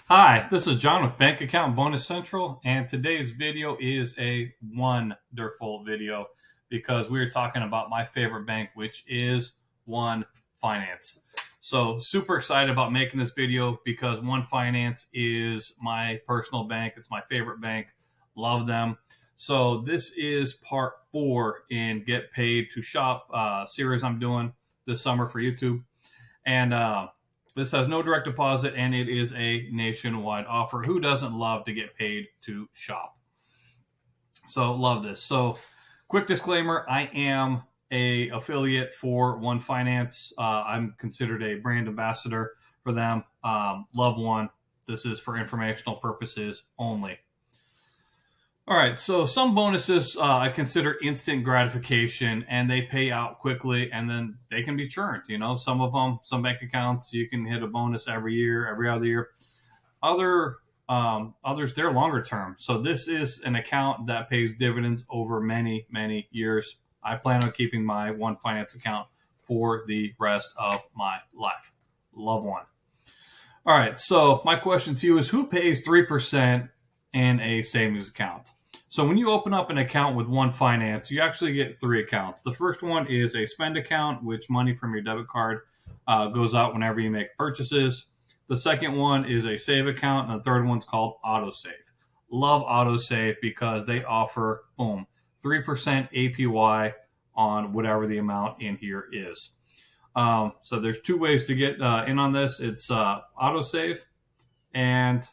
Hi, this is John with Bank Account Bonus Central, and today's video is a wonderful video because we're talking about my favorite bank, which is One Finance. So super excited about making this video because One Finance is my personal bank. It's my favorite bank. Love them. So this is part 4 in Get Paid to Shop series I'm doing this summer for YouTube. And this has no direct deposit, and it is a nationwide offer. Who doesn't love to get paid to shop? So love this. So quick disclaimer, I am a affiliate for One Finance. I'm considered a brand ambassador for them. Love One. This is for informational purposes only. All right, so some bonuses I consider instant gratification, and they pay out quickly, and then they can be churned. You know, some of them, some bank accounts, you can hit a bonus every year, every other year. Others, they're longer term. So this is an account that pays dividends over many, many years. I plan on keeping my One Finance account for the rest of my life. Love One. All right, so my question to you is, who pays 3% in a savings account? So when you open up an account with One Finance, you actually get 3 accounts. The first one is a spend account, which money from your debit card goes out whenever you make purchases. The second one is a save account, and the third one's called autosave. Love autosave because they offer, boom, 3% APY on whatever the amount in here is. So there's 2 ways to get in on this. It's autosave and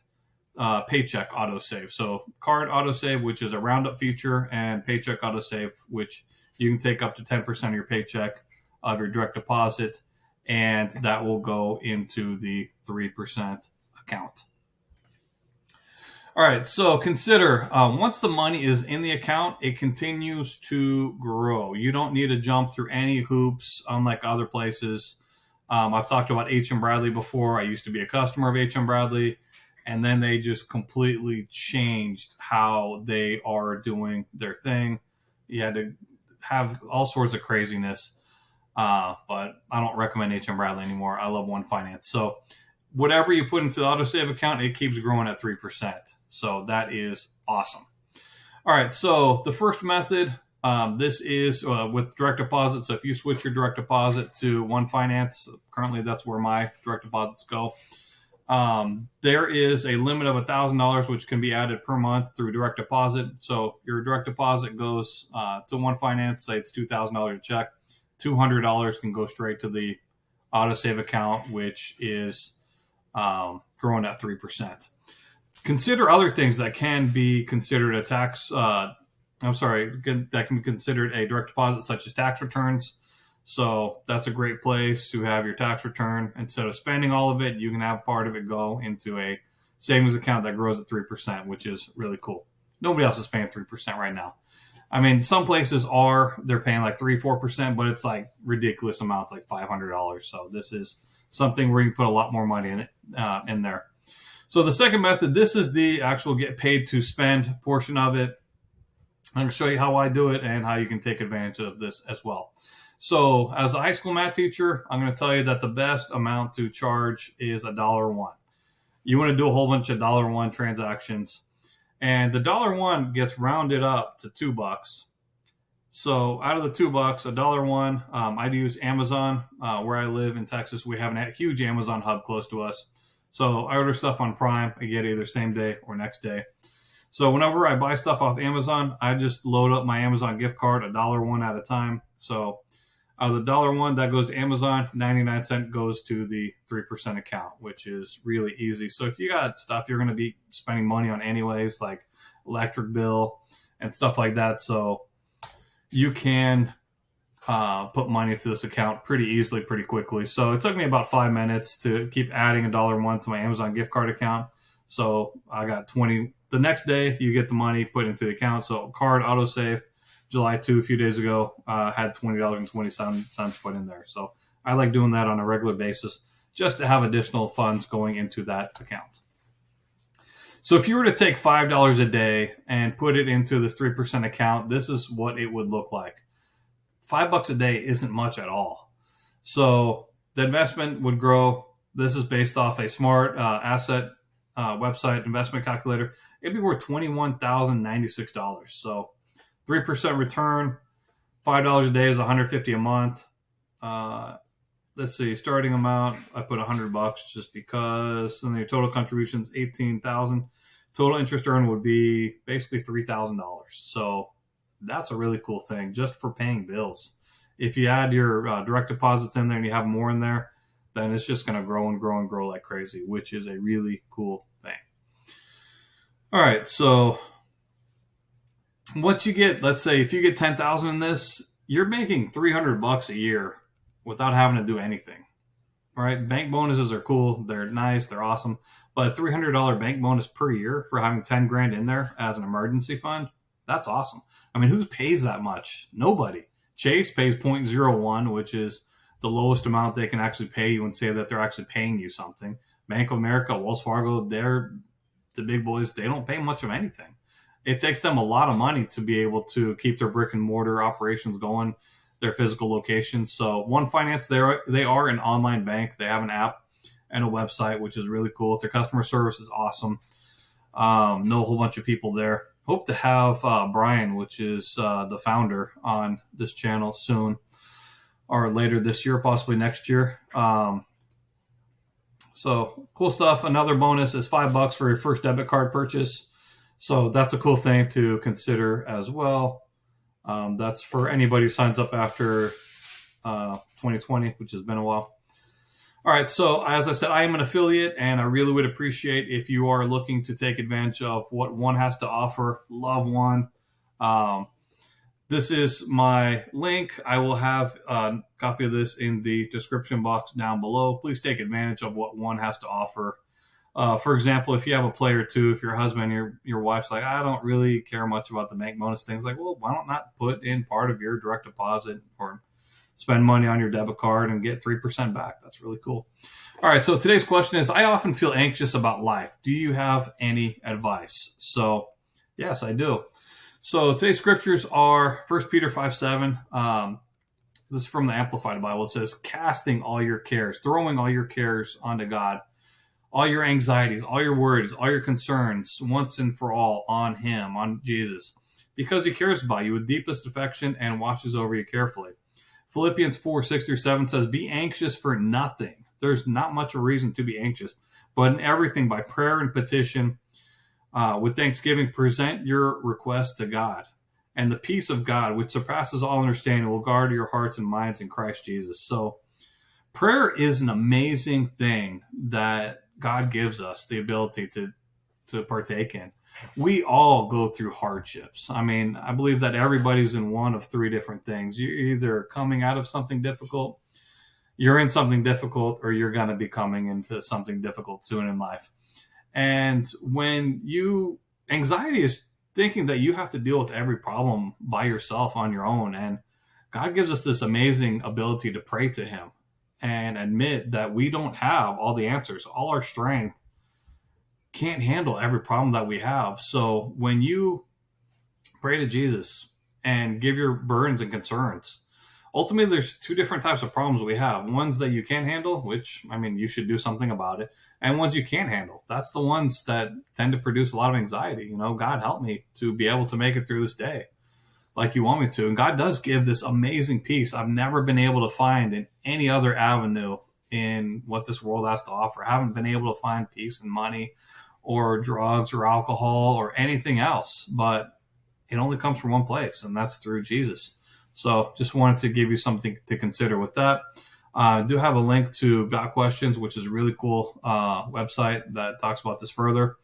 paycheck autosave. So card autosave, which is a roundup feature, and paycheck autosave, which you can take up to 10% of your paycheck of your direct deposit, and that will go into the 3% account. All right, so consider once the money is in the account, it continues to grow. You don't need to jump through any hoops, unlike other places. I've talked about H&M Bradley before. I used to be a customer of H&M Bradley. And then they just completely changed how they are doing their thing. You had to have all sorts of craziness. But I don't recommend H&M Bradley anymore. I love One Finance. So whatever you put into the autosave account, it keeps growing at 3%. So that is awesome. All right, so the first method, this is with direct deposit. So if you switch your direct deposit to One Finance, currently that's where my direct deposits go. There is a limit of $1,000, which can be added per month through direct deposit. So your direct deposit goes to One Finance, say it's $2,000 a check. $200 can go straight to the autosave account, which is growing at 3%. Consider other things that can be considered a that can be considered a direct deposit, such as tax returns. So that's a great place to have your tax return. Instead of spending all of it, you can have part of it go into a savings account that grows at 3%, which is really cool. Nobody else is paying 3% right now. I mean, some places they're paying like 3-4%, but it's like ridiculous amounts, like $500. So this is something where you put a lot more money in there. So the second method, this is the actual get paid to spend portion of it. I'm going to show you how I do it and how you can take advantage of this as well. So as a high school math teacher, I'm going to tell you that the best amount to charge is $1. You want to do a whole bunch of $1 transactions, and the $1 gets rounded up to $2. So out of the $2, $1, I'd use Amazon. Where I live in Texas, we have a huge Amazon hub close to us. So I order stuff on Prime. I get either same day or next day. So whenever I buy stuff off Amazon, I just load up my Amazon gift card, $1 at a time. So out of the $1 that goes to Amazon, 99 cents goes to the 3% account, which is really easy. So if you got stuff you're going to be spending money on anyways, like electric bill and stuff like that, so you can put money into this account pretty easily, pretty quickly. So it took me about 5 minutes to keep adding $1 to my Amazon gift card account. So I got 20. The next day, you get the money put into the account. So card autosave. July 2, a few days ago, had $20.27 put in there. So I like doing that on a regular basis just to have additional funds going into that account. So if you were to take $5 a day and put it into this 3% account, this is what it would look like. $5 a day isn't much at all. So the investment would grow. This is based off a smart asset website investment calculator, it'd be worth $21,096. So 3% return, $5 a day is $150 a month. Let's see, starting amount, I put $100 just because, and your total contributions $18,000. Total interest earned would be basically $3,000. So that's a really cool thing just for paying bills. If you add your direct deposits in there and you have more in there, then it's just going to grow and grow and grow like crazy, which is a really cool thing. All right, so once you get, let's say, if you get 10,000 in this, you're making $300 a year without having to do anything. All right, bank bonuses are cool, they're nice, they're awesome, but a $300 bank bonus per year for having 10 grand in there as an emergency fund, that's awesome. I mean, who pays that much? Nobody. Chase pays 0.01, which is the lowest amount they can actually pay you and say that they're actually paying you something. Bank of America, Wells Fargo, they're the big boys. They don't pay much of anything. It takes them a lot of money to be able to keep their brick and mortar operations going, their physical locations. So One Finance, they are an online bank. They have an app and a website, which is really cool. Their customer service is awesome. Know a whole bunch of people there. Hope to have Brian, which is the founder, on this channel soon, or later this year, possibly next year. So cool stuff. Another bonus is $5 for your first debit card purchase. So that's a cool thing to consider as well. That's for anybody who signs up after 2020, which has been a while. All right, so as I said, I am an affiliate, and I really would appreciate if you are looking to take advantage of what One has to offer. Love One. This is my link. I will have a copy of this in the description box down below. Please take advantage of what One has to offer. For example, if you have a play or two, if your husband, your wife's like, I don't really care much about the bank bonus things, like, well, why don't not put in part of your direct deposit or spend money on your debit card and get 3% back? That's really cool. All right, so today's question is, I often feel anxious about life. Do you have any advice? So, yes, I do. So today's scriptures are 1 Peter 5:7. This is from the Amplified Bible. It says, casting all your cares, throwing all your cares onto God, all your anxieties, all your worries, all your concerns, once and for all on Him, on Jesus, because He cares about you with deepest affection and watches over you carefully. Philippians 4:6-7 says, be anxious for nothing. There's not much of a reason to be anxious, but in everything by prayer and petition, with thanksgiving, present your request to God. And the peace of God, which surpasses all understanding, will guard your hearts and minds in Christ Jesus. So prayer is an amazing thing that God gives us the ability to partake in. We all go through hardships. I mean, I believe that everybody's in one of three different things. You're either coming out of something difficult, you're in something difficult, or you're going to be coming into something difficult soon in life. And when anxiety is thinking that you have to deal with every problem by yourself on your own. And God gives us this amazing ability to pray to Him and admit that we don't have all the answers. All our strength can't handle every problem that we have. So when you pray to Jesus and give your burdens and concerns, ultimately there's two different types of problems we have. Ones that you can handle, which, I mean, you should do something about it. And ones you can't handle. That's the ones that tend to produce a lot of anxiety. You know, God help me to be able to make it through this day like you want me to. And God does give this amazing peace I've never been able to find in any other avenue in what this world has to offer. I haven't been able to find peace in money or drugs or alcohol or anything else, but it only comes from one place, and that's through Jesus. So just wanted to give you something to consider with that. I do have a link to Got Questions, which is a really cool website that talks about this further.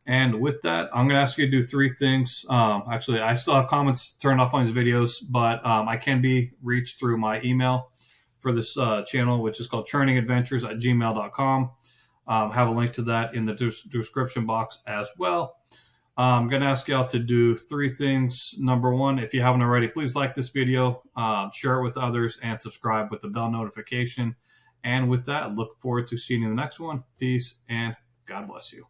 And with that, I'm going to ask you to do three things. Actually, I still have comments turned off on these videos, but I can be reached through my email for this channel, which is called churningadventures@gmail.com. Have a link to that in the description box as well. I'm going to ask y'all to do three things. Number one, if you haven't already, please like this video, share it with others, and subscribe with the bell notification. And with that, look forward to seeing you in the next one. Peace, and God bless you.